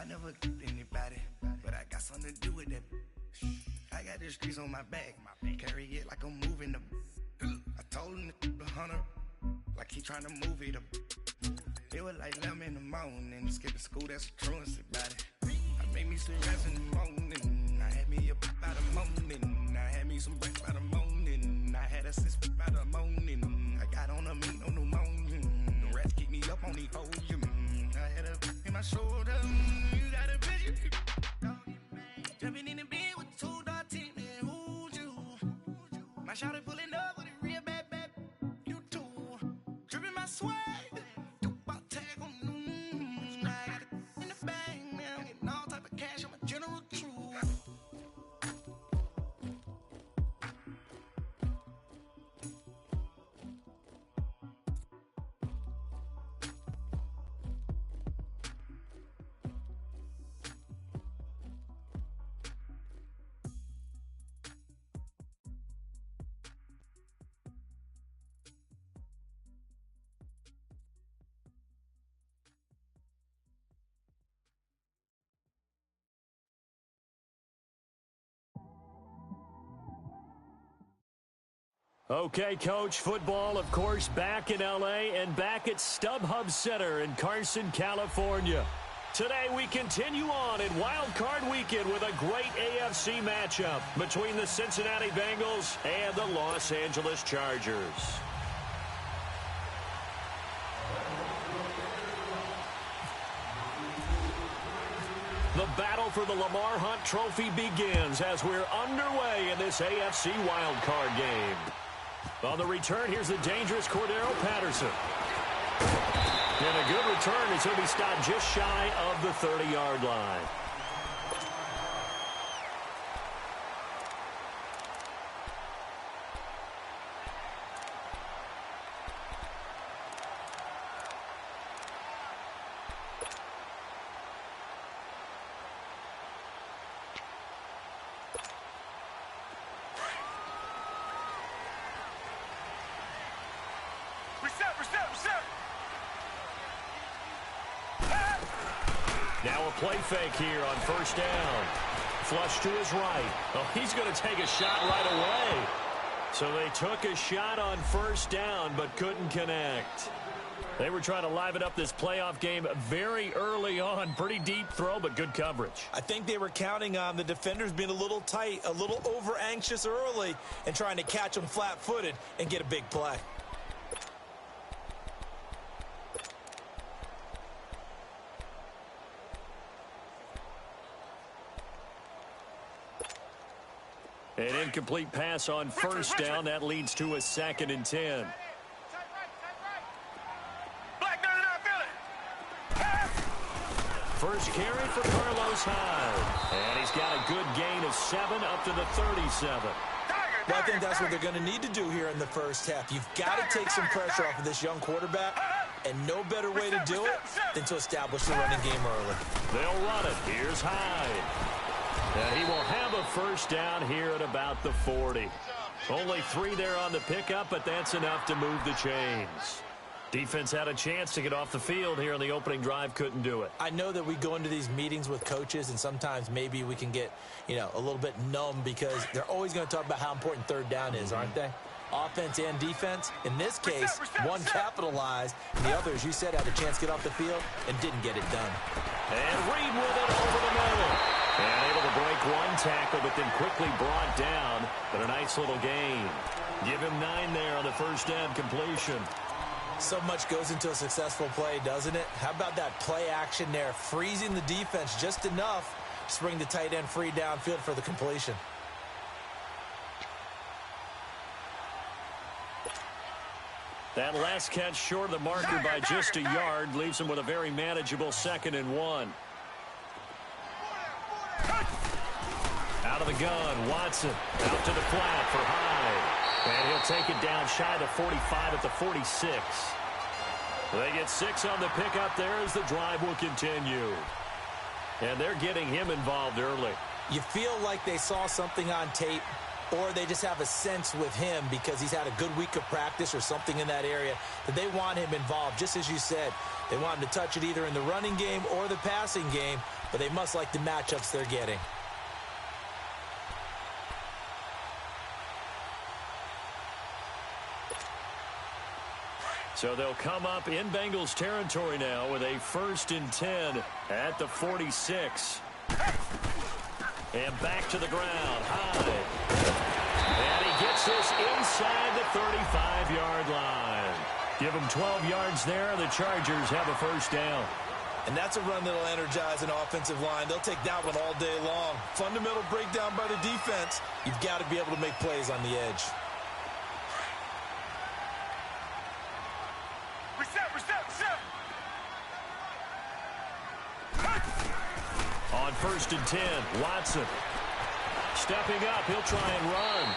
I never anybody, but I got something to do with that. I got the streets on my back, carry it like I'm moving them. I told him the hunter, like he trying to move it up. It was like 11 in the morning, skipping school, that's a truancy about it. I made me some rest in the morning, I had me a pop out of morning. I had me some breaks by the morning, I had a sis by the morning. I got on a meat, no pneumonia, the rats keep me up on the podium. I had a in my shoulder, you got a vision. Jumping in the bed with 2 dark teeth, man, who's you? My shawty pulling up with a real bad, you too. Dripping my swag. Okay, Coach, football, of course, back in L.A. and back at StubHub Center in Carson, California. Today, we continue on in Wild Card Weekend with a great AFC matchup between the Cincinnati Bengals and the Los Angeles Chargers. The battle for the Lamar Hunt Trophy begins as we're underway in this AFC Wild Card game. On the return, here's the dangerous Cordero Patterson. And a good return as he'll be stopped just shy of the 30-yard line. Now a play fake here on first down. Flush to his right. Oh, he's going to take a shot right away. So they took a shot on first down but couldn't connect. They were trying to liven up this playoff game very early on. Pretty deep throw, but good coverage. I think they were counting on the defenders being a little tight, a little over-anxious early, and trying to catch them flat-footed and get a big play. An incomplete pass on first down. That leads to a 2nd and 10. First carry for Carlos Hyde. And he's got a good gain of 7 up to the 37. Well, I think that's what they're going to need to do here in the first half. You've got to take some pressure off of this young quarterback, and no better way to do it than to establish the running game early. They'll run it. Here's Hyde. And he will have a first down here at about the 40. Only 3 there on the pickup, but that's enough to move the chains. Defense had a chance to get off the field here on the opening drive, couldn't do it. I know that we go into these meetings with coaches, and sometimes maybe we can get, a little bit numb because they're always going to talk about how important third down is, aren't they? Offense and defense. In this case, one capitalized, and the other, as you said, had a chance to get off the field and didn't get it done. And Reed with it over the middle. And able to break one tackle, but then quickly brought down. But a nice little gain. Give him 9 there on the first down completion. So much goes into a successful play, doesn't it? How about that play action there? Freezing the defense just enough to bring the tight end free downfield for the completion. That last catch short of the marker by just a yard leaves him with a very manageable 2nd and 1. Out of the gun, Watson out to the flat for Hyde. And he'll take it down shy of the 45 at the 46. They get 6 on the pickup there as the drive will continue. And they're getting him involved early. You feel like they saw something on tape or they just have a sense with him because he's had a good week of practice or something in that area that they want him involved. Just as you said, they want him to touch it either in the running game or the passing game, but they must like the matchups they're getting. So they'll come up in Bengals territory now with a 1st and 10 at the 46. And back to the ground, high. And he gets this inside the 35-yard line. Give him 12 yards there. The Chargers have a 1st down. And that's a run that'll energize an offensive line. They'll take that one all day long. Fundamental breakdown by the defense. You've got to be able to make plays on the edge. On 1st and 10, Watson. Stepping up, he'll try and run.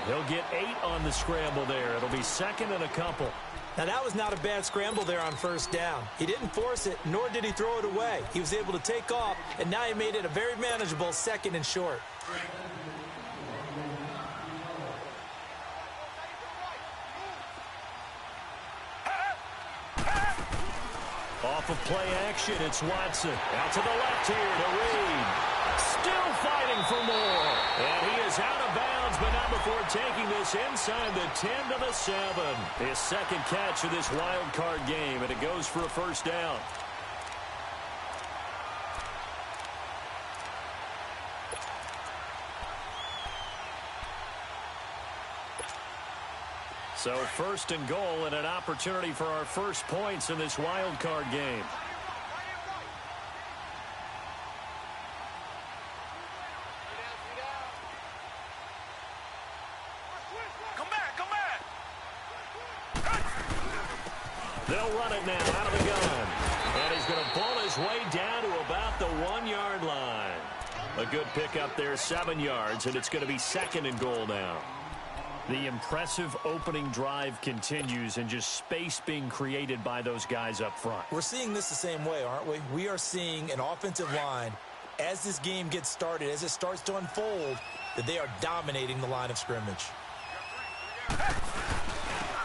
He'll get 8 on the scramble there. It'll be 2nd and a couple. Now, that was not a bad scramble there on 1st down. He didn't force it, nor did he throw it away. He was able to take off, and now he made it a very manageable 2nd and short. Off of play action, it's Watson. Out to the left here to Reed. Still fighting for more. And he is out of bounds, but not before taking this inside the 10 to the 7. His 2nd catch of this wild card game, and it goes for a 1st down. So 1st and goal and an opportunity for our 1st points in this wild card game. Come back. They'll run it now out of the gun. And he's going to pull his way down to about the 1-yard line. A good pickup there, 7 yards, and it's going to be 2nd and goal now. The impressive opening drive continues and just space being created by those guys up front. We're seeing this the same way, aren't we? We are seeing an offensive line, as this game gets started, as it starts to unfold, that they are dominating the line of scrimmage.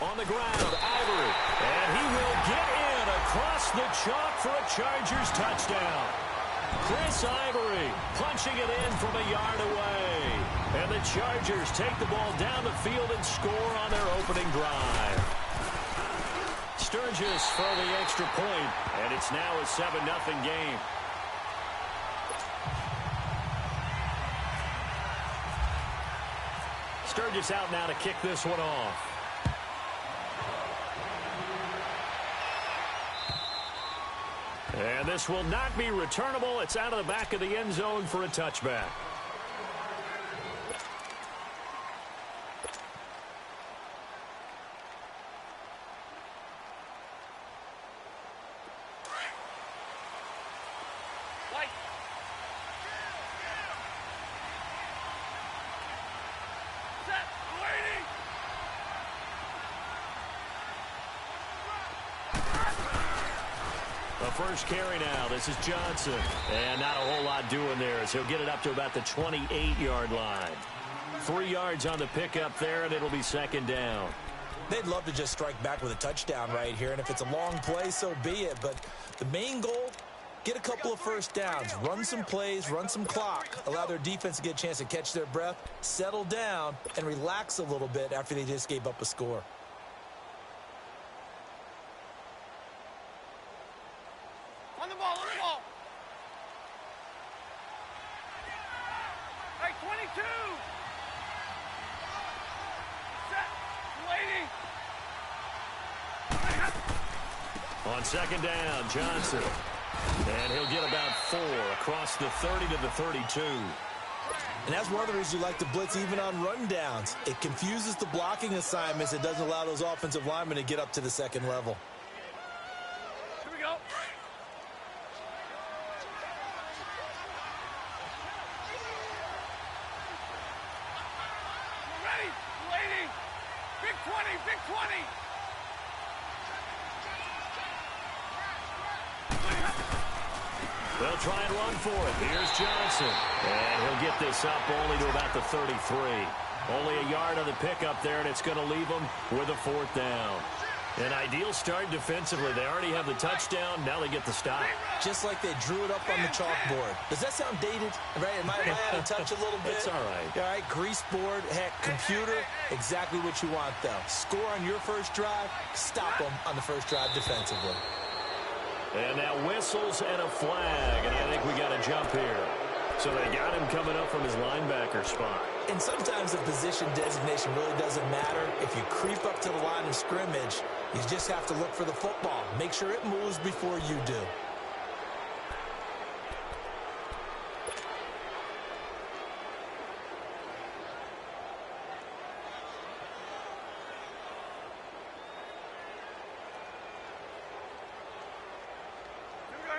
On the ground, Ivory. And he will get in across the chalk for a Chargers touchdown. Chris Ivory punching it in from a yard away. And the Chargers take the ball down the field and score on their opening drive. Sturgis for the extra point, and it's now a 7-0 game. Sturgis out now to kick this one off. And this will not be returnable. It's out of the back of the end zone for a touchback. First carry now. This is Johnson. And not a whole lot doing there as he'll get it up to about the 28-yard line. 3 yards on the pickup there, and it'll be 2nd down. They'd love to just strike back with a touchdown right here, and if it's a long play, so be it. But the main goal, get a couple of 1st downs, run some plays, run some clock, allow their defense to get a chance to catch their breath, settle down, and relax a little bit after they just gave up a score. On the ball. Hey, 22. Set. Waiting. On 2nd down, Johnson. And he'll get about 4 across the 30 to the 32. And that's one of the reasons you like to blitz even on rundowns. It confuses the blocking assignments. It doesn't allow those offensive linemen to get up to the 2nd level. Here we go. Ready. Waiting. Big 20. Big 20. They'll try and run for it. Here's Johnson. And he'll get this up only to about the 33. Only a yard on the pickup there, and it's going to leave them with a 4th down. An ideal start defensively. They already have the touchdown. Now they get the stop. Just like they drew it up on the chalkboard. Does that sound dated? Right? Am I out of touch a little bit? It's all right. All right, grease board, heck, computer, exactly what you want, though. Score on your first drive, stop them on the first drive defensively. And now whistles and a flag, and I think we got a jump here. So they got him coming up from his linebacker spot. And sometimes the position designation really doesn't matter. If you creep up to the line of scrimmage, you just have to look for the football. Make sure it moves before you do.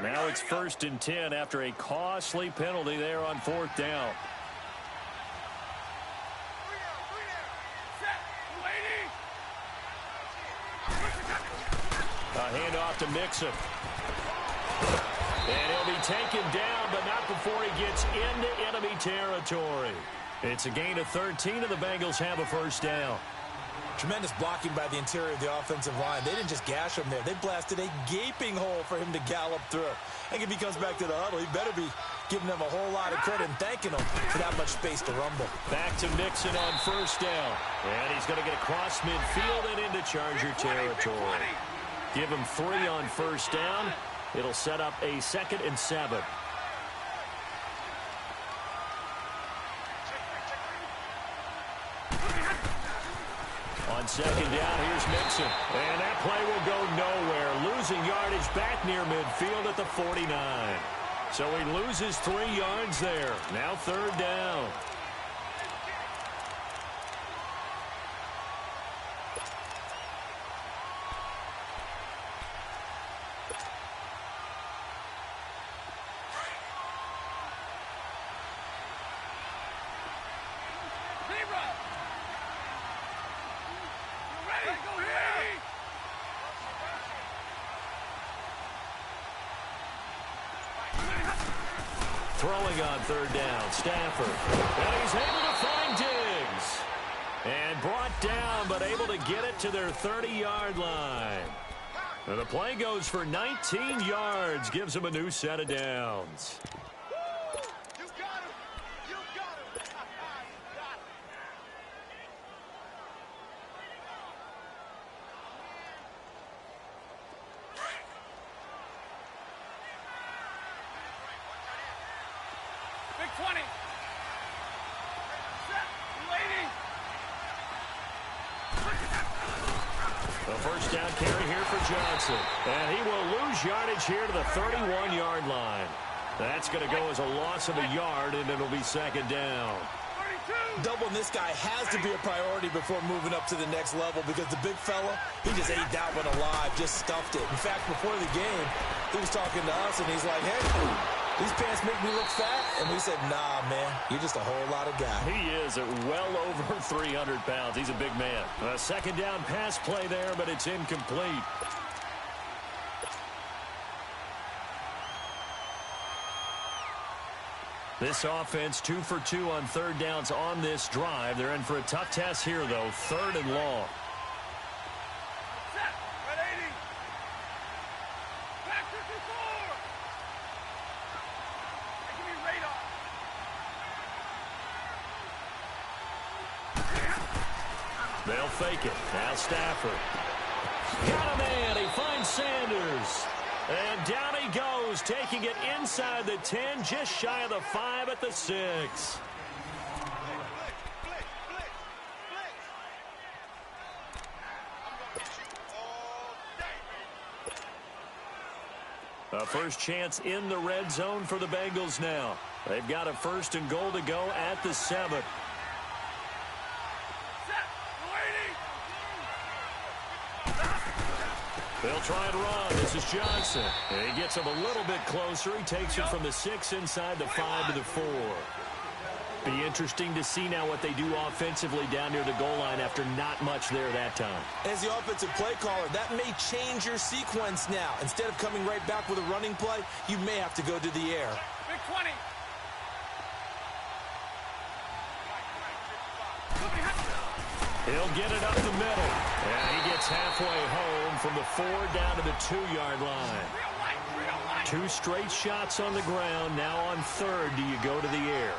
Now it's 1st and 10 after a costly penalty there on 4th down. A handoff to Mixon. And he'll be taken down, but not before he gets into enemy territory. It's a gain of 13, and the Bengals have a 1st down. Tremendous blocking by the interior of the offensive line. They didn't just gash him there. They blasted a gaping hole for him to gallop through. And if he comes back to the huddle, he better be giving them a whole lot of credit and thanking them for that much space to rumble. Back to Mixon on 1st down. And he's going to get across midfield and into Charger territory. Give him 3 on 1st down. It'll set up a 2nd and 7. On 2nd down, here's Mixon. And that play will go nowhere. Losing yardage back near midfield at the 49. So he loses 3 yards there. Now 3rd down. Throwing on 3rd down, Stafford. And he's able to find Diggs. And brought down, but able to get it to their 30-yard line. And the play goes for 19 yards, gives him a new set of downs. And he will lose yardage here to the 31-yard line. That's going to go as a loss of a yard, and it'll be 2nd down. Doubling this guy has to be a priority before moving up to the next level because the big fella, he just ate that one alive, just stuffed it. In fact, before the game, he was talking to us, and he's like, hey, these pants make me look fat. And we said, nah, man, you're just a whole lot of guy. He is at well over 300 pounds. He's a big man. A 2nd down pass play there, but it's incomplete. This offense 2 for 2 on 3rd downs on this drive. They're in for a tough test here, though. 3rd and long. They'll fake it. Now Stafford. Got a man. He finds Sanders. And down he goes, taking it inside the 10, just shy of the 5 at the 6. A first chance in the red zone for the Bengals now. They've got a 1st and goal to go at the 7. They'll try and run. This is Johnson. And he gets him a little bit closer. He takes it from the 6 inside the 5 to the 4. Be interesting to see now what they do offensively down near the goal line after not much there that time. As the offensive play caller, that may change your sequence now. Instead of coming right back with a running play, you may have to go to the air. Big 20. He'll get it up the middle. And he gets halfway home from the 4 down to the 2-yard line. 2 straight shots on the ground. Now on 3rd, do you go to the air?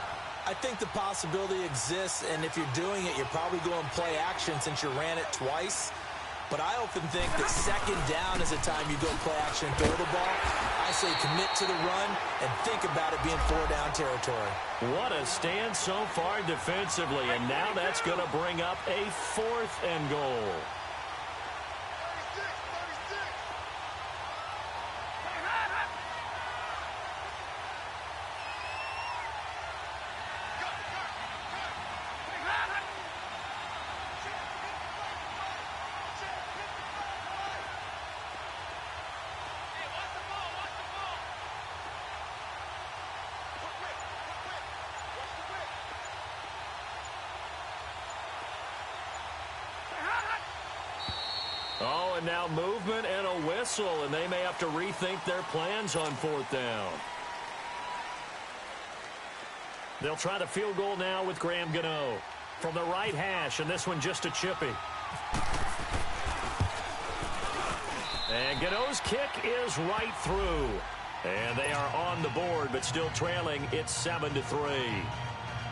I think the possibility exists, and if you're doing it, you're probably going play action since you ran it twice. But I often think that 2nd down is the time you go play action and throw the ball. I say commit to the run and think about it being 4-down territory. What a stand so far defensively, and now that's going to bring up a 4th and goal. Oh, and now movement and a whistle, and they may have to rethink their plans on 4th down. They'll try the field goal now with Graham Gano from the right hash, and this one just a chippy. And Gano's kick is right through. And they are on the board, but still trailing. It's 7-3.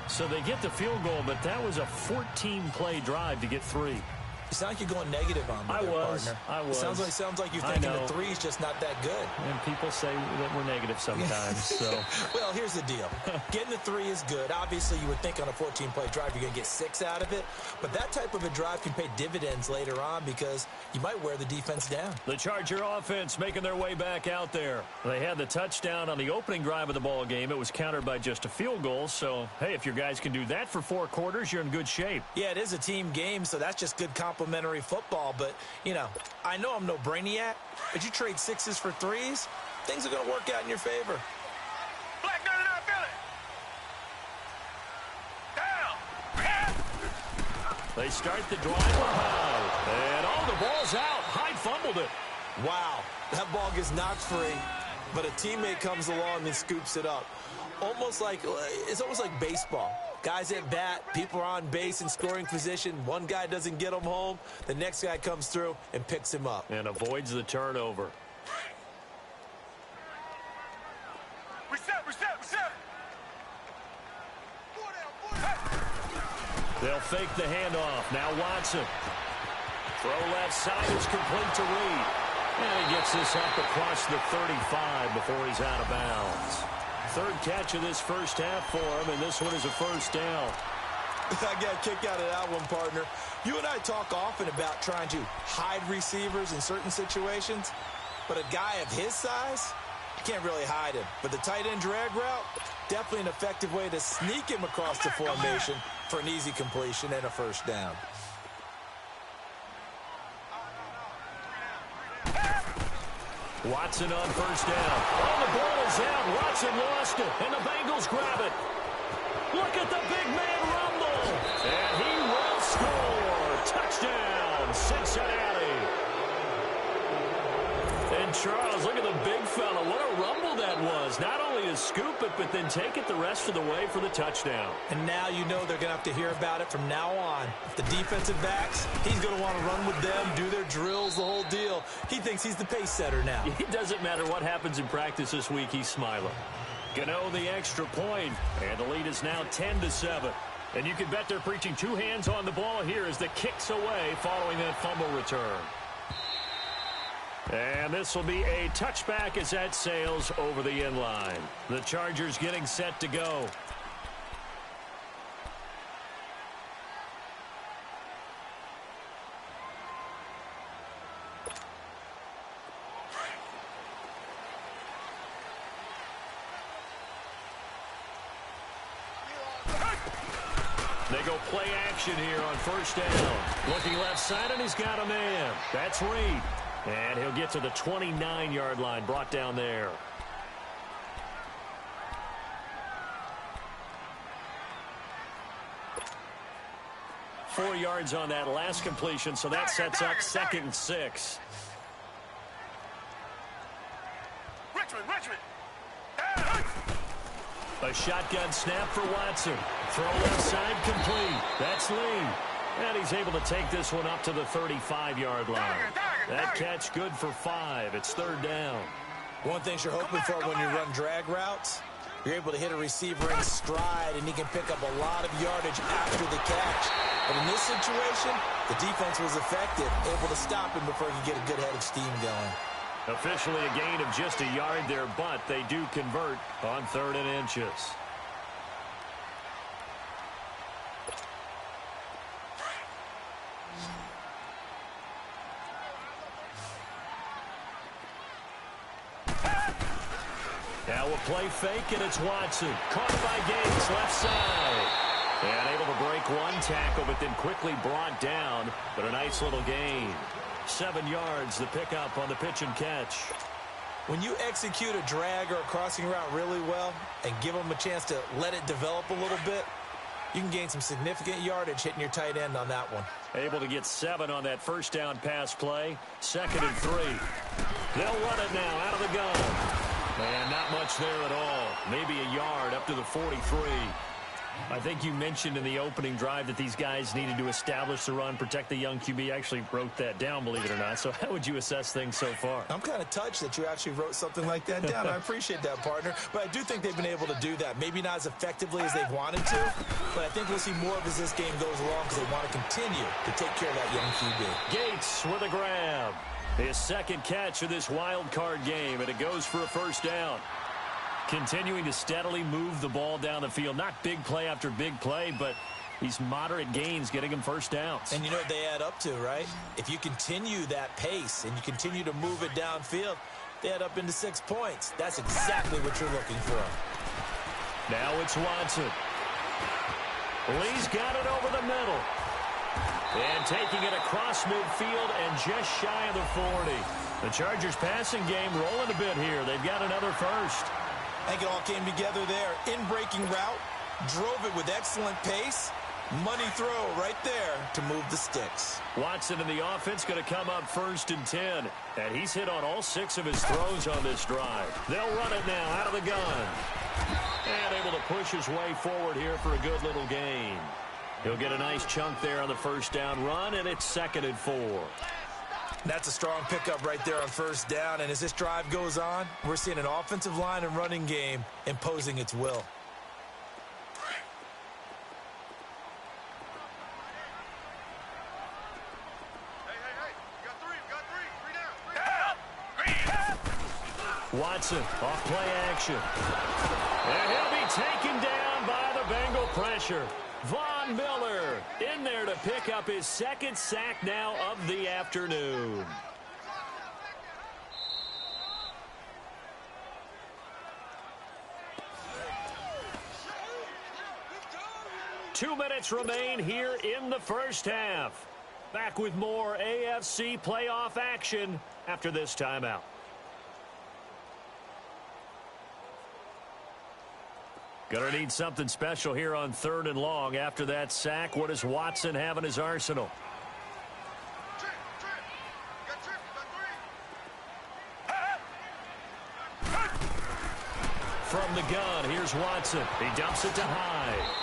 So they get the field goal, but that was a 14-play drive to get 3. You sound like you're going negative on me, partner. I was. Sounds like you're thinking the 3's just not that good. And people say that we're negative sometimes. So. Well, here's the deal. Getting the 3 is good. Obviously, you would think on a 14-play drive you're going to get 6 out of it. But that type of a drive can pay dividends later on because you might wear the defense down. The Charger offense making their way back out there. They had the touchdown on the opening drive of the ball game. It was countered by just a field goal. So, hey, if your guys can do that for 4 quarters, you're in good shape. Yeah, it is a team game, so that's just good complimentary football. But, you know, I know I'm no brainiac, but you trade 6s for 3s, things are going to work out in your favor. Black 99 Philly. Down. They start the drive high. And, the ball's out. Hyde fumbled it. Wow, that ball gets knocked free, but a teammate comes along and scoops it up. It's almost like baseball. Guys at bat, people are on base in scoring position. One guy doesn't get him home. The next guy comes through and picks him up. And avoids the turnover. Reset. They'll fake the handoff. Now Watson. Throw left side is complete to Reed. And he gets this up across the 35 before he's out of bounds. 3rd catch of this first half for him, and this one is a 1st down. I got a kick out of that one, partner. You and I talk often about trying to hide receivers in certain situations, but a guy of his size, you can't really hide him. But the tight end drag route, definitely an effective way to sneak him across the formation for an easy completion and a 1st down. Watson on 1st down. Oh, the ball is out. Watson lost it, and the Bengals grab it. Look at the big man rumble. And he will score. Touchdown, Cincinnati. And Charles, look at the big fella. What a rumble that was. Not only to scoop it, but then take it the rest of the way for the touchdown. And now you know they're going to have to hear about it from now on. The defensive backs, he's going to want to run with them, do their drills, the whole deal. He thinks he's the pace setter now. It doesn't matter what happens in practice this week, he's smiling. Gano the extra point, and the lead is now 10-7. And you can bet they're preaching 2 hands on the ball here as the kick's away following that fumble return. And this will be a touchback as that sails over the end line. The Chargers getting set to go. They go play action here on 1st down. Looking left side, and he's got a man. That's Reed. And he'll get to the 29-yard line, brought down there. Four yards on that last completion, so that sets up 2nd and 6. Richmond. A shotgun snap for Watson. Throw left side complete. That's Lee. And he's able to take this one up to the 35-yard line. That catch good for 5. It's third down. One thing you're hoping for when you run drag routes, you're able to hit a receiver in stride, and he can pick up a lot of yardage after the catch. But in this situation, the defense was effective, able to stop him before he could get a good head of steam going. Officially a gain of just a yard there, but they do convert on 3rd and inches. Now a play fake, and it's Watson. Caught by Gates, left side. And able to break one tackle, but then quickly brought down. But a nice little gain. 7 yards, the pickup on the pitch and catch. When you execute a drag or a crossing route really well and give them a chance to let it develop a little bit, you can gain some significant yardage hitting your tight end on that one. Able to get 7 on that first down pass play. 2nd and 3. They'll run it now out of the gun. And not much there at all. Maybe a yard up to the 43. I think you mentioned in the opening drive that these guys needed to establish the run, protect the young QB. I actually wrote that down, believe it or not. So how would you assess things so far? I'm kind of touched that you actually wrote something like that down. I appreciate that, partner. But I do think they've been able to do that. Maybe not as effectively as they've wanted to, but I think we'll see more of as this game goes along because they want to continue to take care of that young QB. Gates with a grab. His 2nd catch of this wild card game, and it goes for a first down. Continuing to steadily move the ball down the field. Not big play after big play, but these moderate gains getting him first downs. And you know what they add up to, right? If you continue that pace and you continue to move it downfield, they add up into 6 points. That's exactly what you're looking for. Now it's Watson. Lee's got it over the middle. And taking it across midfield and just shy of the 40. The Chargers passing game rolling a bit here. They've got another first. I think it all came together there. In-breaking route, drove it with excellent pace. Money throw right there to move the sticks. Watson in the offense going to come up 1st and 10. And he's hit on all 6 of his throws on this drive. They'll run it now out of the gun. And able to push his way forward here for a good little gain. He'll get a nice chunk there on the first down run, and it's 2nd and 4. That's a strong pickup right there on first down, and as this drive goes on, we're seeing an offensive line and running game imposing its will. Watson off play action. And he'll be taken down by the Bengal pressure. Von Miller in there to pick up his 2nd sack now of the afternoon. Two minutes remain here in the first half. Back with more AFC playoff action after this timeout. Gonna need something special here on 3rd and long. After that sack, what does Watson have in his arsenal? From the gun, here's Watson. He dumps it to Hyde.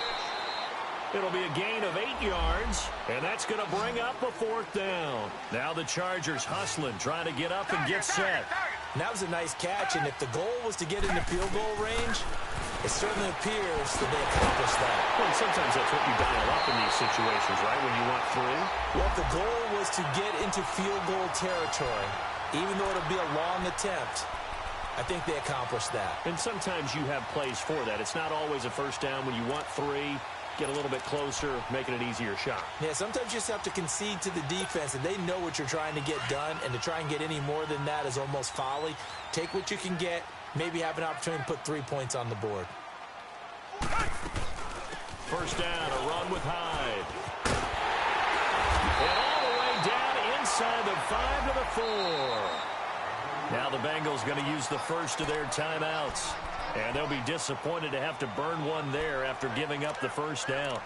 It'll be a gain of 8 yards, and that's going to bring up a 4th down. Now the Chargers hustling, trying to get up and get set. And that was a nice catch, and if the goal was to get into field goal range, it certainly appears that they accomplished that. Well, sometimes that's what you dial up in these situations, right, when you want 3? Well, if the goal was to get into field goal territory, even though it'll be a long attempt, I think they accomplished that. And sometimes you have plays for that. It's not always a first down when you want 3. Get a little bit closer, making an easier shot. Yeah, sometimes you just have to concede to the defense, and they know what you're trying to get done, and to try and get any more than that is almost folly. Take what you can get, maybe have an opportunity to put 3 points on the board. First down, a run with Hyde. And all the way down inside the 5 to the 4. Now the Bengals going to use the first of their timeouts. And they'll be disappointed to have to burn one there after giving up the first down.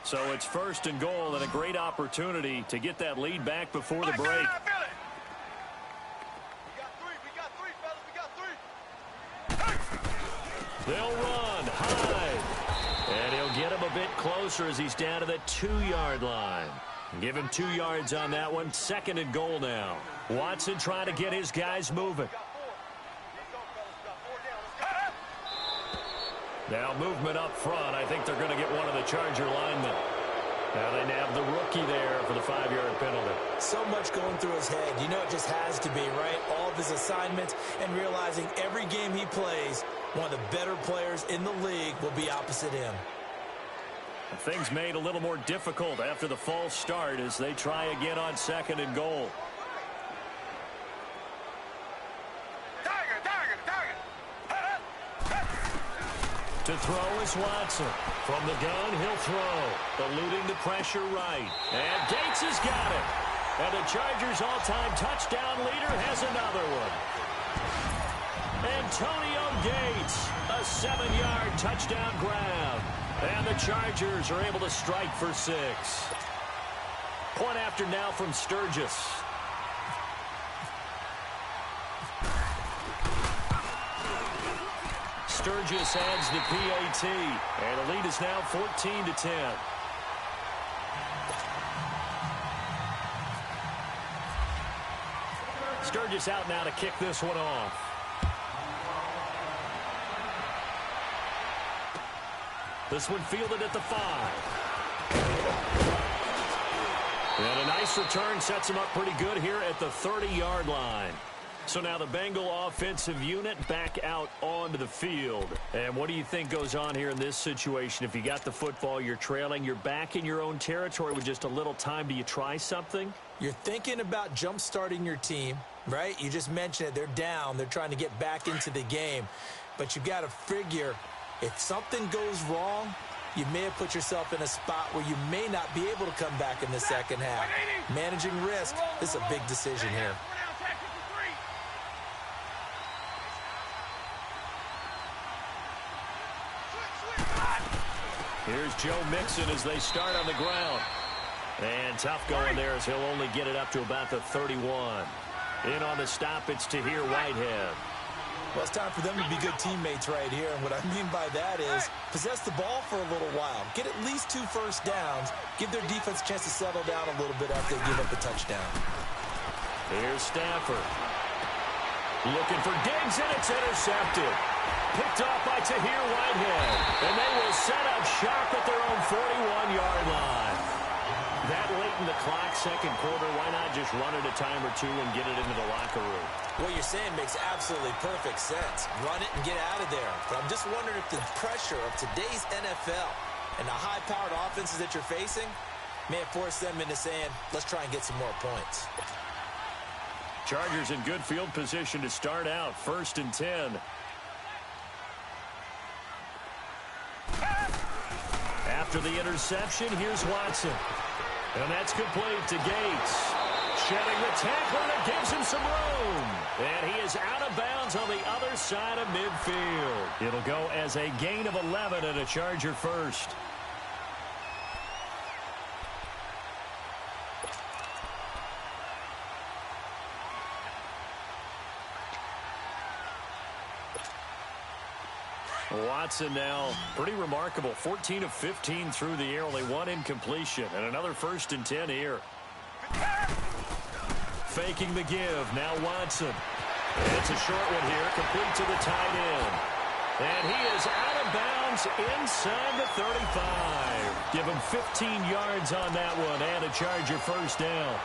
So it's 1st and goal, and a great opportunity to get that lead back before the break. They'll run. closer as he's down to the 2-yard line. Give him 2 yards on that one. 2nd and goal now. Watson trying to get his guys moving. Now movement up front. I think they're going to get one of the Charger linemen. Now they nab the rookie there for the 5-yard penalty. So much going through his head. You know it just has to be, right? All of his assignments and realizing every game he plays, one of the better players in the league will be opposite him. Things made a little more difficult after the false start as they try again on 2nd and goal. To throw is Watson. From the gun, he'll throw. Eluding the pressure right. And Gates has got it. And the Chargers' all-time touchdown leader has another one. Antonio Gates, a 7-yard touchdown grab. And the Chargers are able to strike for 6. Point after now from Sturgis. Sturgis adds the PAT, and the lead is now 14-10. Sturgis out now to kick this one off. This one fielded at the 5. And a nice return sets him up pretty good here at the 30-yard line. So now the Bengal offensive unit back out onto the field. And what do you think goes on here in this situation? If you got the football, you're trailing, you're back in your own territory with just a little time. Do you try something? You're thinking about jump-starting your team, right? You just mentioned it. They're down. They're trying to get back into the game. But you've got to figure if something goes wrong, you may have put yourself in a spot where you may not be able to come back in the second half. Managing risk, this is a big decision here. Here's Joe Mixon as they start on the ground. And tough going there as he'll only get it up to about the 31. In on the stop, it's Tahir Whitehead. Well, it's time for them to be good teammates right here. And what I mean by that is possess the ball for a little while. Get at least 2 first downs. Give their defense a chance to settle down a little bit after they give up a touchdown. Here's Stafford. Looking for Diggs, and it's intercepted. Picked off by Tahir Whitehead. And they will set up shop at their own 41-yard line. That late in the clock, second quarter, why not just run it a time or two and get it into the locker room? What you're saying makes absolutely perfect sense. Run it and get out of there. But I'm just wondering if the pressure of today's NFL and the high-powered offenses that you're facing may have forced them into saying, let's try and get some more points. Chargers in good field position to start out. 1st and 10. After the interception, here's Watson. And that's complete to Gates. Shedding the tackle, and it gives him some room. And he is out of bounds on the other side of midfield. It'll go as a gain of 11 and a Charger first. Watson now, pretty remarkable. 14 of 15 through the air, only 1 incompletion, and another 1st and 10 here. Faking the give, now Watson. And it's a short one here, complete to the tight end. And he is out of bounds inside the 35. Give him 15 yards on that one, and a Charger first down.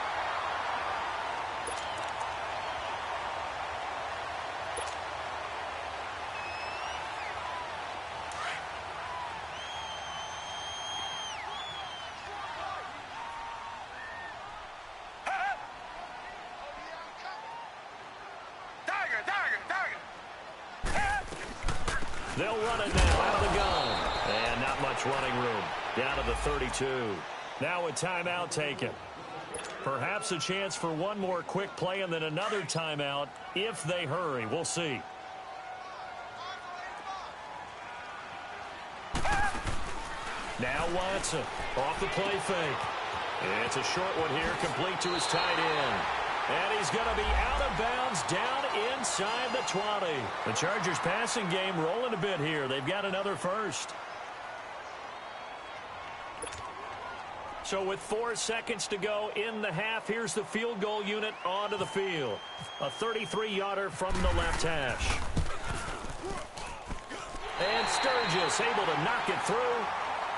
They'll run it now out of the gun. And not much running room. Down to the 32. Now a timeout taken. Perhaps a chance for one more quick play and then another timeout if they hurry. We'll see. Now Watson off the play fake. It's a short one here, complete to his tight end. And he's going to be out of bounds down inside the 20. The Chargers passing game rolling a bit here. They've got another first. So with 4 seconds to go in the half, here's the field goal unit onto the field. A 33-yarder from the left hash. And Sturgis able to knock it through.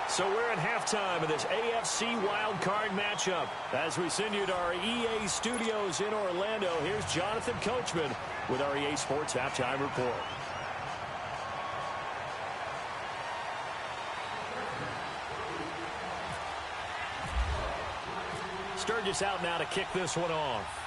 So we're at halftime of this AFC wildcard matchup. As we send you to our EA studios in Orlando, here's Jonathan Coachman with our EA Sports Halftime Report. Sturgis out now to kick this one off.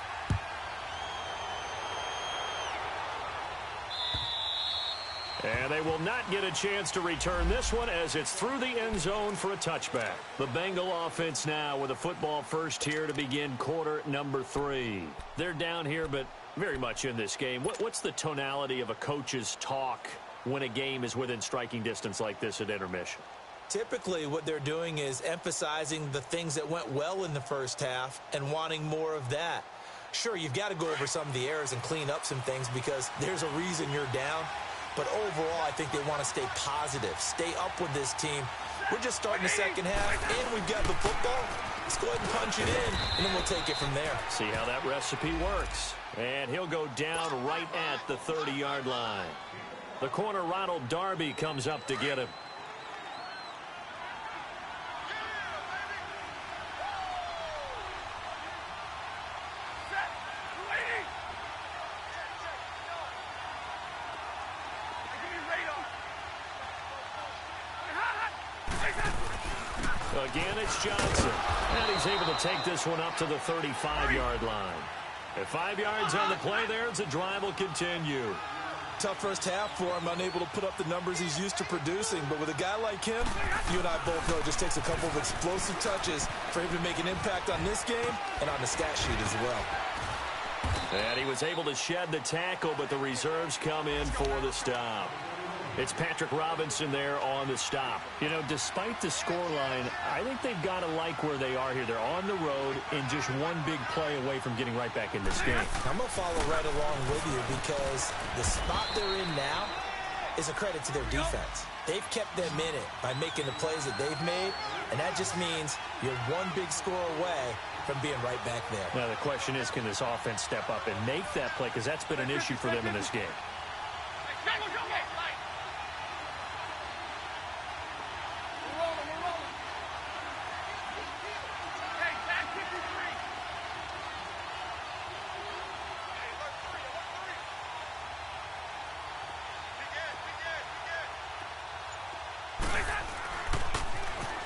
And they will not get a chance to return this one as it's through the end zone for a touchback. The Bengal offense now with a football first here to begin quarter number 3. They're down here, but very much in this game. What's the tonality of a coach's talk when a game is within striking distance like this at intermission? Typically, what they're doing is emphasizing the things that went well in the first half and wanting more of that. Sure, you've got to go over some of the errors and clean up some things because there's a reason you're down. But overall, I think they want to stay positive, stay up with this team. We're just starting the second half, and we've got the football. Let's go ahead and punch it in, and then we'll take it from there. See how that recipe works. And he'll go down right at the 30-yard line. The corner, Ronald Darby, comes up to get him. Again, it's Johnson. And he's able to take this one up to the 35-yard line. At 5 yards on the play there, the drive will continue. Tough first half for him, unable to put up the numbers he's used to producing. But with a guy like him, you and I both know it just takes a couple of explosive touches for him to make an impact on this game and on the stat sheet as well. And he was able to shed the tackle, but the reserves come in for the stop. It's Patrick Robinson there on the stop. You know, despite the scoreline, I think they've got to like where they are here. They're on the road and just one big play away from getting right back in this game. I'm going to follow right along with you because the spot they're in now is a credit to their defense. They've kept them in it by making the plays that they've made, and that just means you're one big score away from being right back there. Now, the question is, can this offense step up and make that play? Because that's been an issue for them in this game.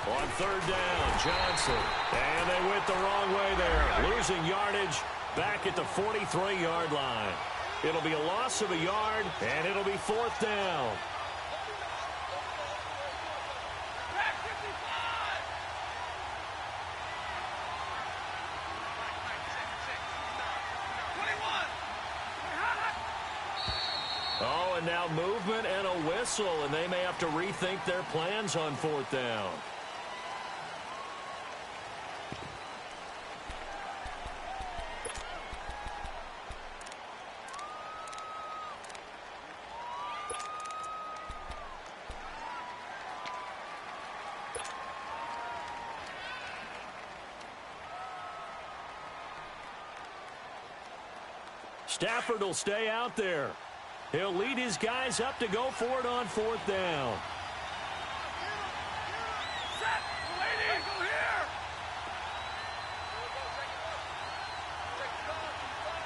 On third down, Johnson. And they went the wrong way there. Losing yardage back at the 43-yard line. It'll be a loss of a yard, and it'll be fourth down. Oh, and now movement and a whistle, and they may have to rethink their plans on fourth down. Stafford will stay out there. He'll lead his guys up to go for it on fourth down. Set! Ladies, go here!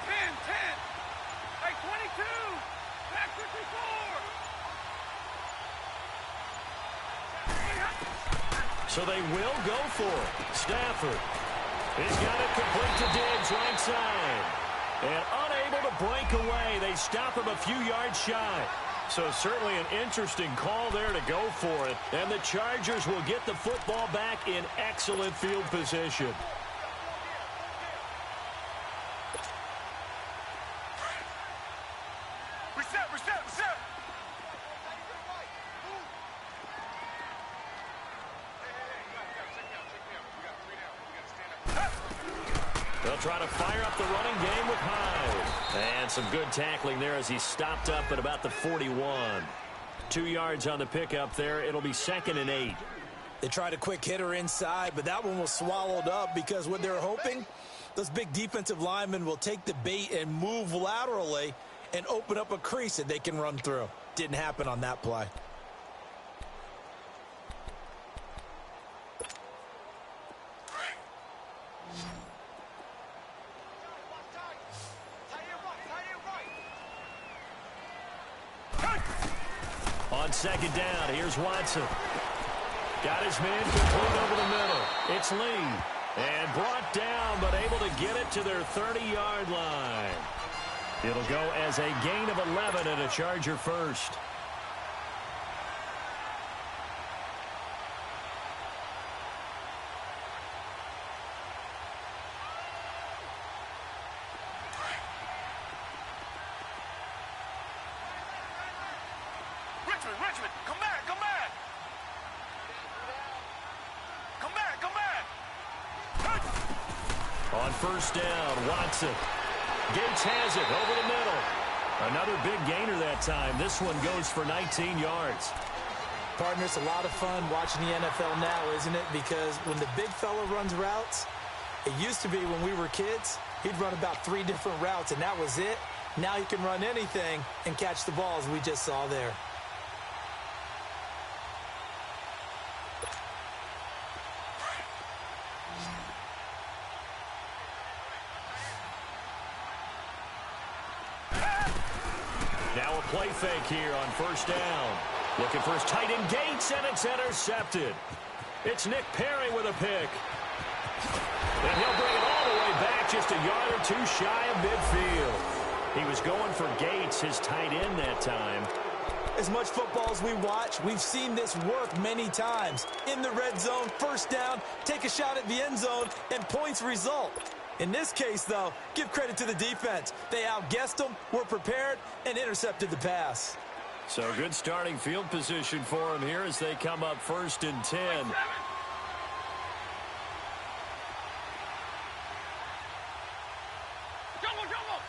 10, 10. Hey, 22. Back 54. So they will go for it. Stafford. He's got it complete to Diggs right side. And unable to break away. They stop him a few yards shy. So certainly an interesting call there to go for it. And the Chargers will get the football back in excellent field position. Reset, reset, reset. They'll try to fire up the running game with Hyde. And some good tackling there as he stopped up at about the 41. 2 yards on the pickup there. It'll be 2nd and 8. They tried a quick hitter inside, but that one was swallowed up because what they're hoping, those big defensive linemen will take the bait and move laterally and open up a crease that they can run through. Didn't happen on that play. On second down, here's Watson. Got his man complete over the middle. It's Lee. And brought down, but able to get it to their 30-yard line. It'll go as a gain of 11 and a Charger first. Richmond, come back, come back! Come back, come back! On first down, Watson. Gates has it over the middle. Another big gainer that time. This one goes for 19 yards. Partner, it's a lot of fun watching the NFL now, isn't it? Because when the big fella runs routes, it used to be when we were kids, he'd run about 3 different routes, and that was it. Now he can run anything and catch the ball, as we just saw there. Now a play fake here on first down. Looking for his tight end Gates, and it's intercepted. It's Nick Perry with a pick. And he'll bring it all the way back, just a yard or two shy of midfield. He was going for Gates, his tight end that time. As much football as we watch, we've seen this work many times. In the red zone, first down, take a shot at the end zone, and points result. In this case, though, give credit to the defense. They outguessed them, were prepared, and intercepted the pass. So good starting field position for him here as they come up first and 10. Jumbo, jumbo!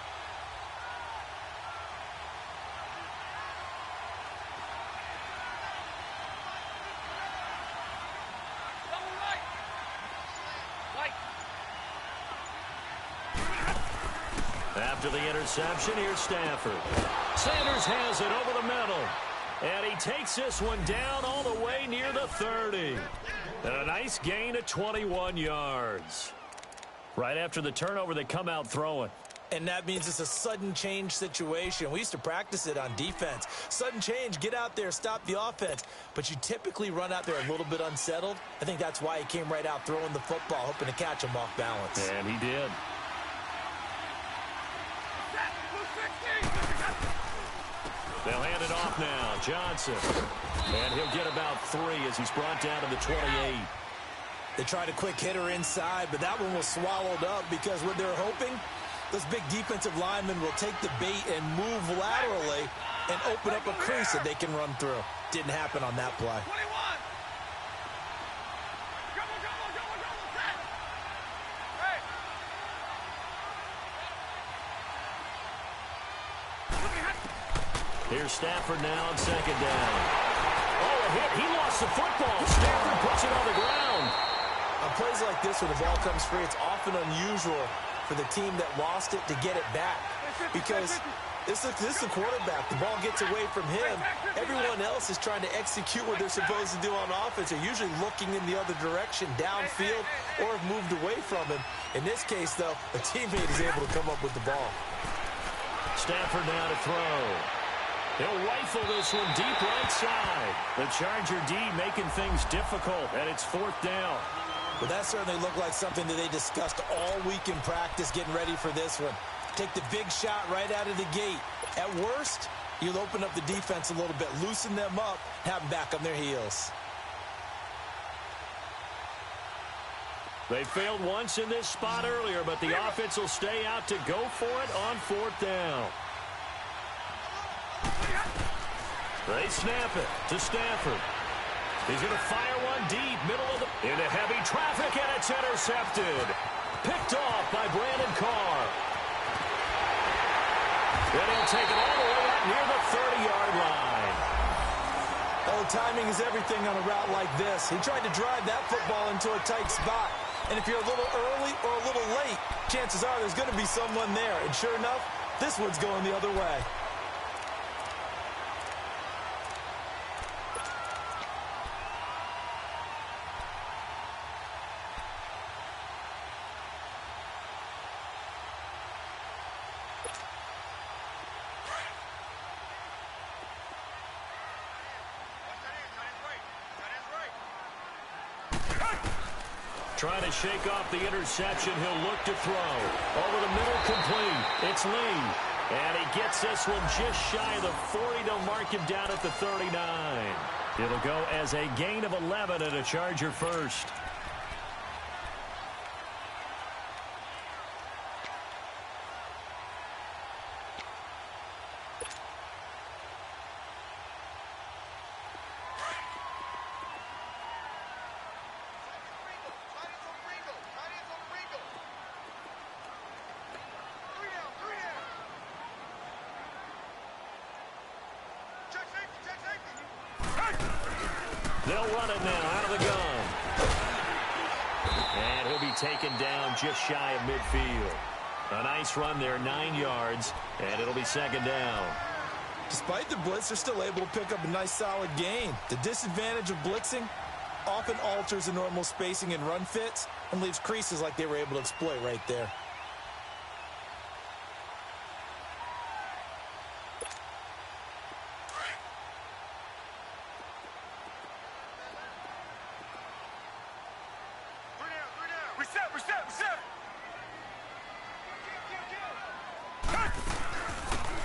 Double right! Right! After the interception, here's Stafford. Sanders has it over the middle. And he takes this one down all the way near the 30. And a nice gain of 21 yards. Right after the turnover, they come out throwing. And that means it's a sudden change situation. We used to practice it on defense. Sudden change, get out there, stop the offense. But you typically run out there a little bit unsettled. I think that's why he came right out throwing the football, hoping to catch him off balance. And he did. They'll hand it off now. Johnson. And he'll get about 3 as he's brought down to the 28. They tried a quick hitter inside, but that one was swallowed up because what they're hoping, those big defensive linemen will take the bait and move laterally and open up a crease that they can run through. Didn't happen on that play. 21! Jumbo, jumbo, jumbo, jumbo, set! Hey! Here's Stafford now on second down. Oh, a hit. He lost the football. Stafford puts it on the ground. On plays like this where the ball comes free, it's often unusual for the team that lost it to get it back because this is the quarterback. The ball gets away from him. Everyone else is trying to execute what they're supposed to do on offense. They're usually looking in the other direction, downfield, or have moved away from him. In this case, though, a teammate is able to come up with the ball. Stafford now to throw. He'll rifle this one deep right side. The Charger D making things difficult, and it's fourth down. Well, that certainly looked like something that they discussed all week in practice getting ready for this one. Take the big shot right out of the gate. At worst, you'll open up the defense a little bit, loosen them up, have them back on their heels. They failed once in this spot earlier, but the offense will stay out to go for it on fourth down. They snap it to Stafford. He's going to fire one deep, middle of the... into heavy traffic, and it's intercepted. Picked off by Brandon Carr. Then he'll take it all the way out near the 30-yard line. A Oh, timing is everything on a route like this. He tried to drive that football into a tight spot. And if you're a little early or a little late, chances are there's going to be someone there. And sure enough, this one's going the other way. Trying to shake off the interception. He'll look to throw. Over the middle, complete. It's Lee. And he gets this one just shy of the 40. They'll mark him down at the 39. It'll go as a gain of 11 and a Charger first. They'll run it now out of the gun. And he'll be taken down just shy of midfield. A nice run there, 9 yards, and it'll be second down. Despite the blitz, they're still able to pick up a nice solid gain. The disadvantage of blitzing often alters the normal spacing and run fits and leaves creases like they were able to exploit right there.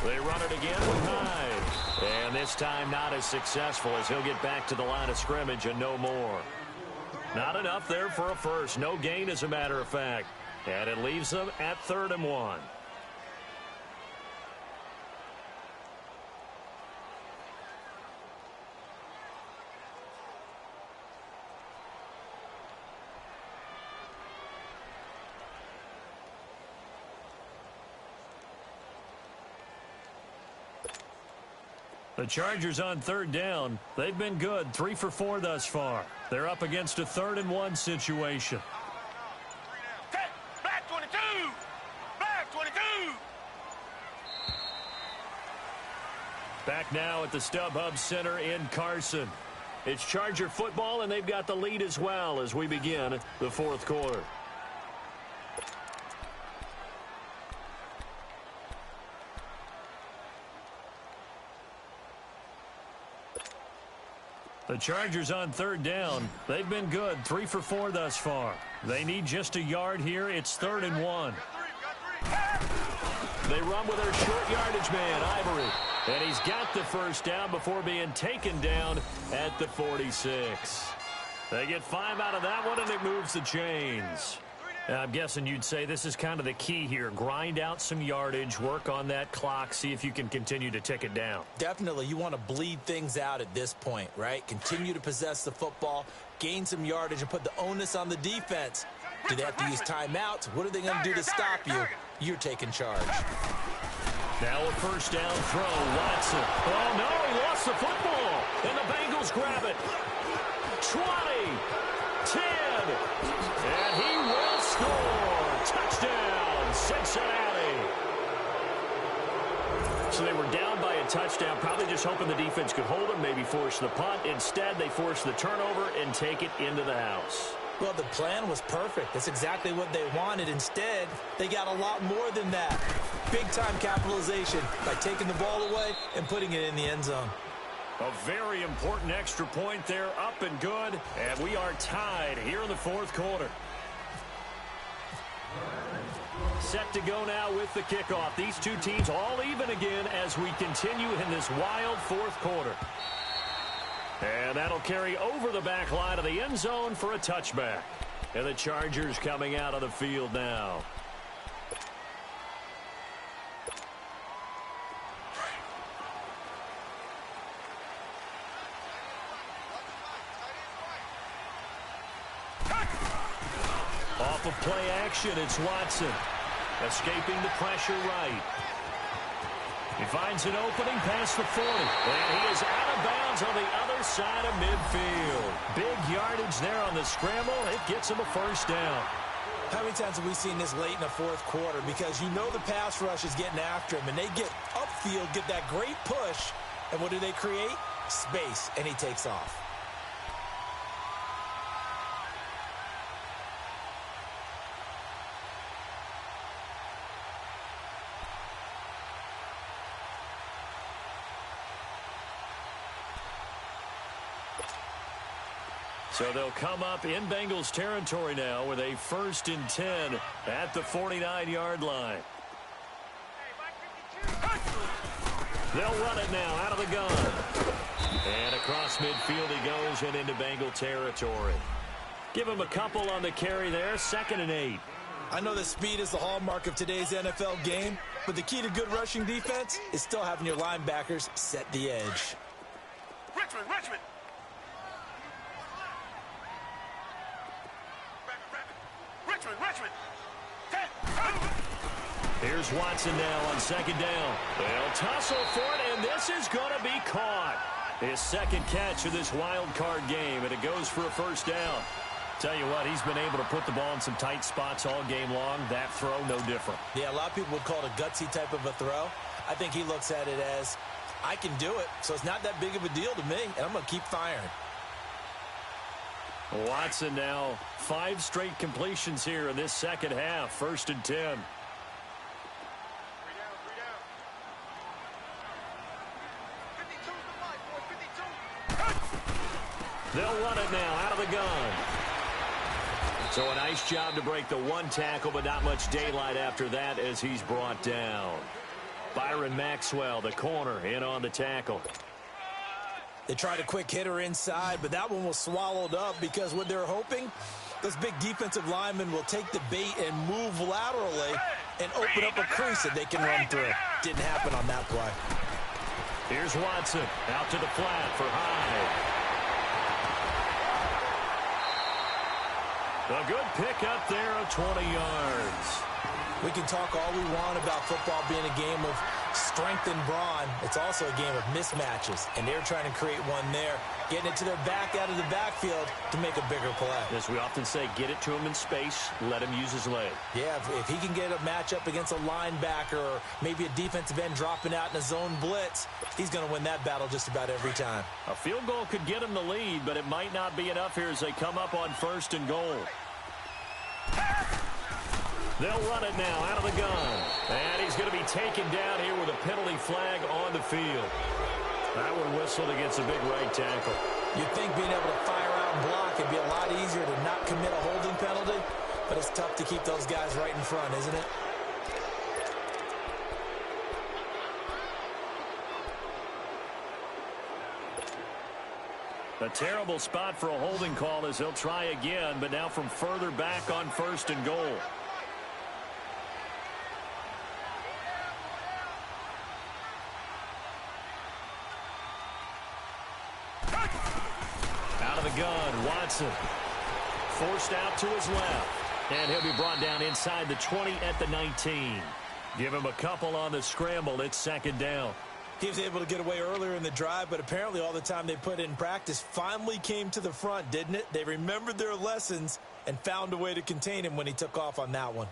They run it again with Hyde. And this time not as successful as he'll get back to the line of scrimmage and no more. Not enough there for a first. No gain, as a matter of fact. And it leaves them at 3rd and 1. The Chargers on 3rd down. They've been good, 3 for 4 thus far. They're up against a 3rd and 1 situation. Black 22! Black 22! Back now at the StubHub Center in Carson. It's Charger football, and they've got the lead as well as we begin the 4th quarter. The Chargers on 3rd down. They've been good, 3 for 4 thus far. They need just a yard here. It's 3rd and 1. They run with their short yardage man, Ivory. And he's got the first down before being taken down at the 46. They get 5 out of that one, and it moves the chains. I'm guessing you'd say this is kind of the key here. Grind out some yardage, work on that clock, see if you can continue to tick it down. Definitely. You want to bleed things out at this point, right? Continue to possess the football, gain some yardage, and put the onus on the defense. Do they have to use timeouts? What are they going to do to stop you? You're taking charge. Now a first down throw, Watson. Oh, no, he lost the football. And the Bengals grab it. 20, 10, and he will score. Touchdown, Cincinnati. So they were down by a touchdown, probably just hoping the defense could hold them, maybe force the punt. Instead, they force the turnover and take it into the house. Well, the plan was perfect. That's exactly what they wanted. Instead, they got a lot more than that. Big-time capitalization by taking the ball away and putting it in the end zone. A very important extra point there, up and good. And we are tied here in the 4th quarter. Set to go now with the kickoff. These two teams all even again as we continue in this wild 4th quarter. And that'll carry over the back line of the end zone for a touchback. And the Chargers coming out of the field now. Off of play action, it's Watson. Escaping the pressure right. He finds an opening past the 40, and he is out of bounds on the other side of midfield. Big yardage there on the scramble. It gets him a first down. How many times have we seen this late in the fourth quarter? Because you know the pass rush is getting after him, and they get upfield, get that great push, and what do they create? Space, and he takes off. So they'll come up in Bengals territory now with a 1st and 10 at the 49-yard line. They'll run it now out of the gun. And across midfield he goes and into Bengal territory. Give him a couple on the carry there, 2nd and 8. I know that speed is the hallmark of today's NFL game, but the key to good rushing defense is still having your linebackers set the edge. Richmond. Here's Watson now on 2nd down. They'll tussle for it, and this is going to be caught. His 2nd catch of this wild card game, and it goes for a first down. Tell you what, he's been able to put the ball in some tight spots all game long. That throw, no different. Yeah, a lot of people would call it a gutsy type of a throw. I think he looks at it as, I can do it, so it's not that big of a deal to me, and I'm going to keep firing. Watson now 5 straight completions here in this second half. 1st and 10. They'll run it now out of the gun. So a nice job to break the 1 tackle, but not much daylight after that as he's brought down. Byron Maxwell, the corner, in on the tackle. They tried a quick hitter inside, but that one was swallowed up because what they're hoping, this big defensive lineman will take the bait and move laterally and open up a crease that they can run through. Didn't happen on that play. Here's Watson out to the flat for Hyde. A good pickup there of 20 yards. We can talk all we want about football being a game of strength and brawn. It's also a game of mismatches, and they're trying to create one there, getting it to their back out of the backfield to make a bigger play. As we often say, get it to him in space, let him use his leg. Yeah, if he can get a matchup against a linebacker or maybe a defensive end dropping out in a zone blitz, he's going to win that battle just about every time. A field goal could get him the lead, but it might not be enough here as they come up on 1st and goal. They'll run it now out of the gun. And he's going to be taken down here with a penalty flag on the field. That one whistled against a big right tackle. You'd think being able to fire out and block would be a lot easier to not commit a holding penalty, but it's tough to keep those guys right in front, isn't it? A terrible spot for a holding call as they'll try again, but now from further back on 1st and goal. Out of the gun, Watson. Forced out to his left. And he'll be brought down inside the 20 at the 19. Give him a couple on the scramble. It's 2nd down. He was able to get away earlier in the drive, but apparently all the time they put in practice finally came to the front, didn't it? They remembered their lessons and found a way to contain him when he took off on that one.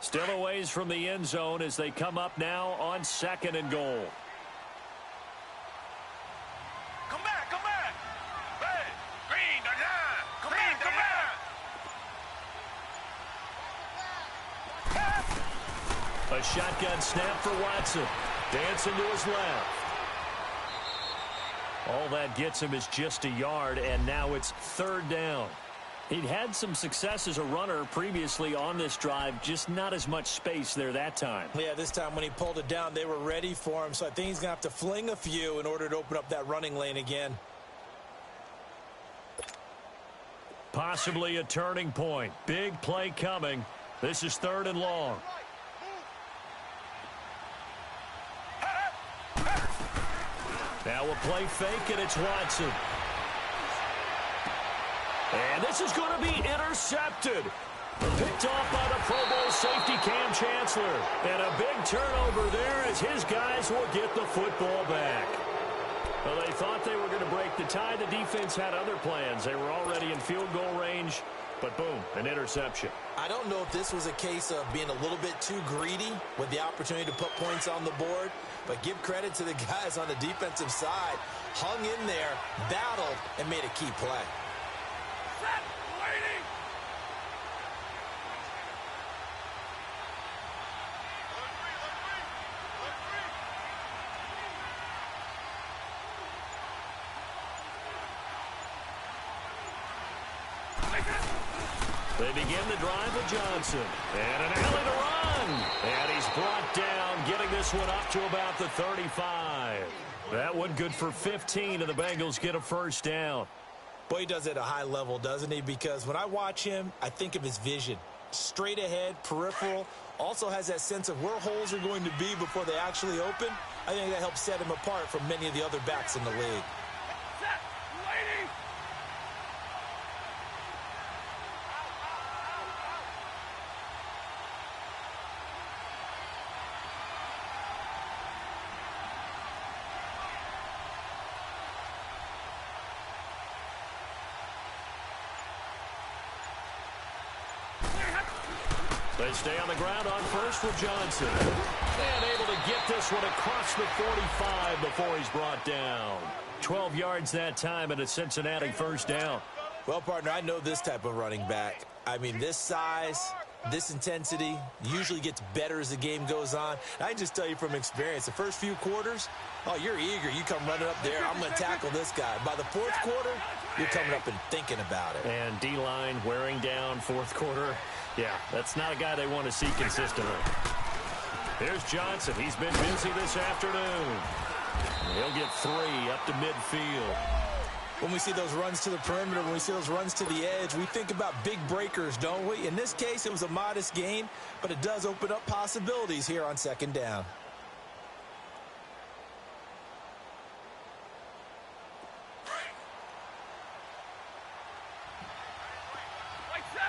Still a ways from the end zone as they come up now on 2nd and goal. Come back. Hey, Green, come back. A shotgun snap for Watson. Dancing to his left. All that gets him is just a yard, and now it's 3rd down. He'd had some success as a runner previously on this drive, just not as much space there that time. Yeah, this time when he pulled it down, they were ready for him, so I think he's going to have to fling a few in order to open up that running lane again. Possibly a turning point. Big play coming. This is 3rd and long. Now a play fake, and it's Watson. And this is going to be intercepted. Picked off by the Pro Bowl safety Cam Chancellor. And a big turnover there as his guys will get the football back. Well, they thought they were going to break the tie. The defense had other plans. They were already in field goal range, but boom, an interception. I don't know if this was a case of being a little bit too greedy with the opportunity to put points on the board, but give credit to the guys on the defensive side. Hung in there, battled, and made a key play. Set, waiting. They begin the drive with Johnson. And an alley to run. And he's brought down, getting this one up to about the 35. That one good for 15, and the Bengals get a first down. Boy, he does it at a high level, doesn't he? Because when I watch him, I think of his vision. Straight ahead, peripheral. Also has that sense of where holes are going to be before they actually open. I think that helps set him apart from many of the other backs in the league. Set, waiting. They stay on the ground on first with Johnson. And able to get this one across the 45 before he's brought down. 12 yards that time and a Cincinnati first down. Well, partner, I know this type of running back. I mean, this size, this intensity usually gets better as the game goes on. And I can just tell you from experience, the first few quarters, oh, you're eager. You come running up there. I'm going to tackle this guy. By the fourth quarter, you're coming up and thinking about it. And D-line wearing down fourth quarter. Yeah, that's not a guy they want to see consistently. Here's Johnson. He's been busy this afternoon. He'll get 3 up to midfield. When we see those runs to the perimeter, when we see those runs to the edge, we think about big breakers, don't we? In this case, it was a modest gain, but it does open up possibilities here on second down. Like 7.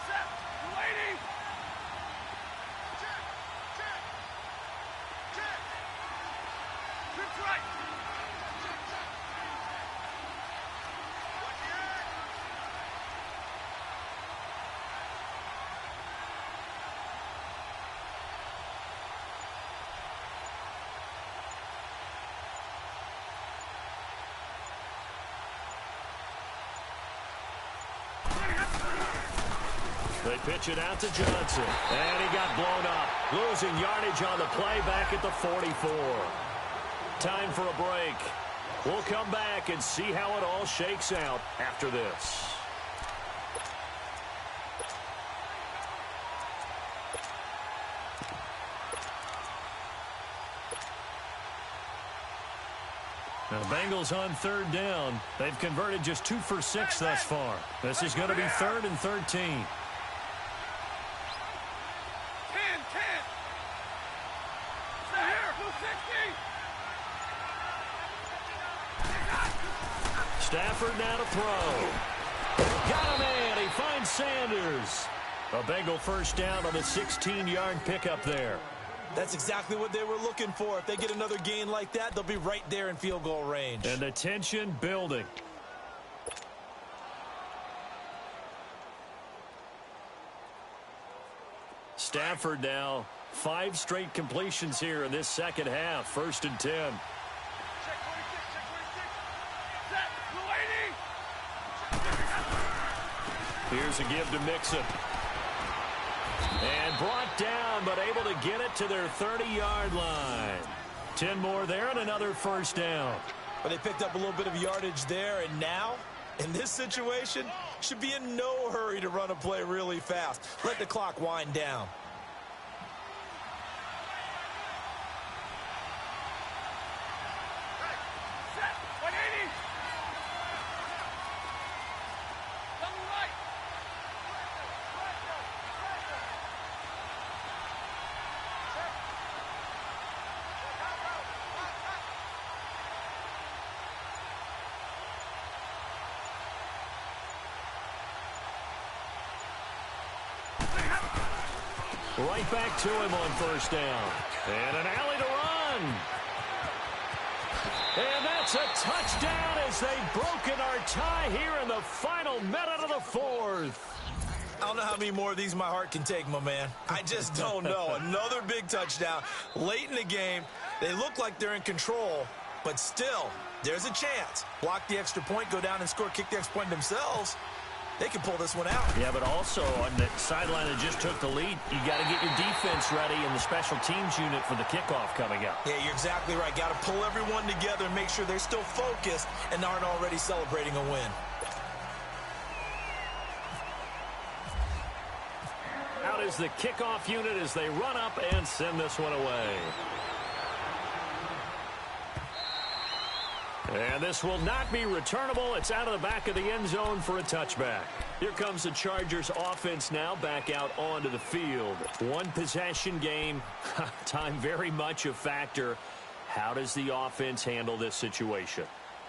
Set, waiting. Trips right. They pitch it out to Johnson. And he got blown up. Losing yardage on the play back at the 44. Time for a break. We'll come back and see how it all shakes out after this. Now, the Bengals on third down. They've converted just 2 for 6 thus far. This is going to be 3rd and 13. 10, 10. Stay here, 260. Stafford now to throw. Got a man. He finds Sanders. A Bengal first down on a 16-yard pickup there. That's exactly what they were looking for. If they get another gain like that, they'll be right there in field goal range. And the tension building. Stafford now 5 straight completions here in this second half. 1st and 10. Check 26, check 26. Set, waiting. Here's a give to Mixon. And brought down, but able to get it to their 30-yard line. 10 more there and another first down. But they picked up a little bit of yardage there, and now, in this situation, should be in no hurry to run a play really fast. Let the clock wind down. Set, 180. Double right. Right back to him on first down. And an alley to run. And that's a touchdown as they've broken our tie here in the final minute of the fourth. I don't know how many more of these my heart can take, my man. I just don't know. Another big touchdown late in the game. They look like they're in control, but still, there's a chance. Block the extra point, go down and score, kick the extra point themselves. They can pull this one out. Yeah, but also on the sideline that just took the lead, you got to get your defense ready in the special teams unit for the kickoff coming up. Yeah, you're exactly right. Got to pull everyone together and make sure they're still focused and aren't already celebrating a win. Out is the kickoff unit as they run up and send this one away. And this will not be returnable. It's out of the back of the end zone for a touchback. Here comes the Chargers offense now back out onto the field. One possession game. Time very much a factor. How does the offense handle this situation?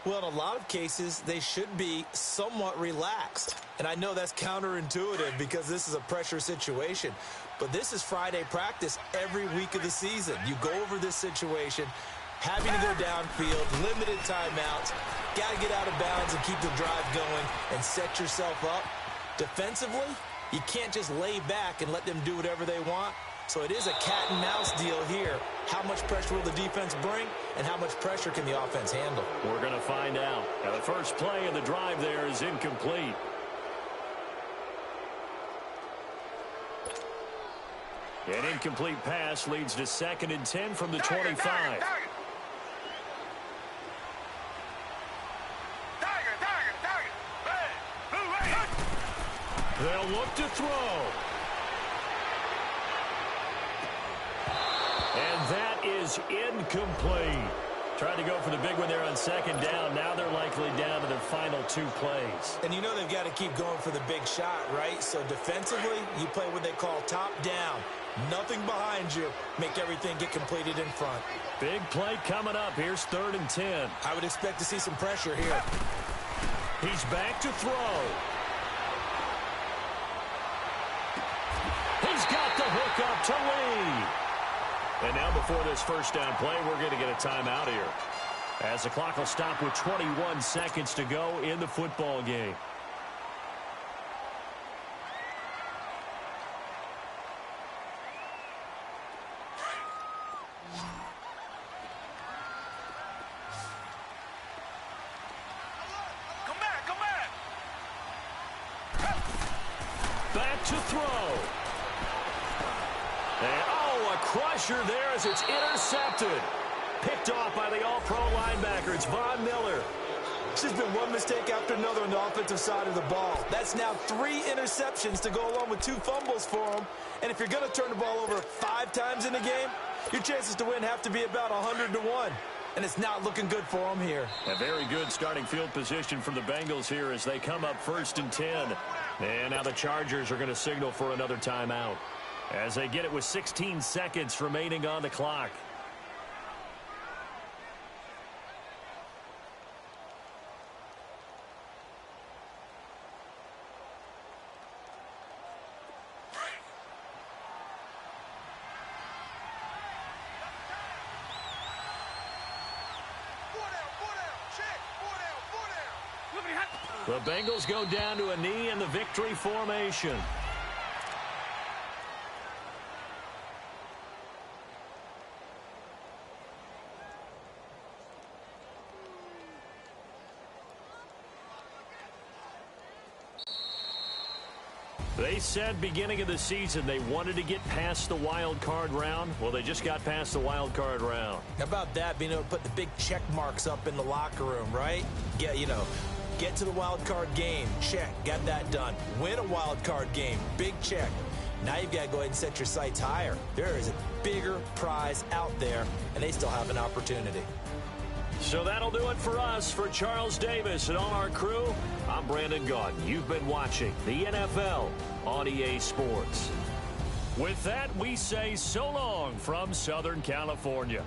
Well, in a lot of cases, they should be somewhat relaxed. And I know that's counterintuitive because this is a pressure situation. But this is Friday practice every week of the season. You go over this situation, having to go downfield, limited timeouts, got to get out of bounds and keep the drive going and set yourself up. Defensively, you can't just lay back and let them do whatever they want. So it is a cat and mouse deal here. How much pressure will the defense bring, and how much pressure can the offense handle? We're going to find out. Now, the first play of the drive there is incomplete. An incomplete pass leads to 2nd and 10 from the 25. They'll look to throw. And that is incomplete. Tried to go for the big one there on 2nd down. Now they're likely down to their final 2 plays. And you know they've got to keep going for the big shot, right? So defensively, you play what they call top down. Nothing behind you. Make everything get completed in front. Big play coming up. Here's 3rd and 10. I would expect to see some pressure here. He's back to throw. He's got the hook up to Lee. And now before this first down play, we're going to get a timeout here, as the clock will stop with 21 seconds to go in the football game. Back to throw. And, a crusher there as it's intercepted. Picked off by the all-pro linebacker. It's Von Miller. This has been one mistake after another on the offensive side of the ball. That's now 3 interceptions to go along with 2 fumbles for him. And if you're going to turn the ball over 5 times in a game, your chances to win have to be about 100-1. And it's not looking good for them here. A very good starting field position from the Bengals here as they come up 1st and 10. And now the Chargers are going to signal for another timeout, as they get it with 16 seconds remaining on the clock. The Bengals go down to a knee in the victory formation. They said beginning of the season they wanted to get past the wild card round. Well, they just got past the wild card round. How about that, being able to put the big check marks up in the locker room, right? Get to the wild card game. Check. Got that done. Win a wild card game. Big check. Now you've got to go ahead and set your sights higher. There is a bigger prize out there, and they still have an opportunity. So that'll do it for us. For Charles Davis and all our crew, I'm Brandon Gaudin. You've been watching the NFL on EA Sports. With that, we say so long from Southern California.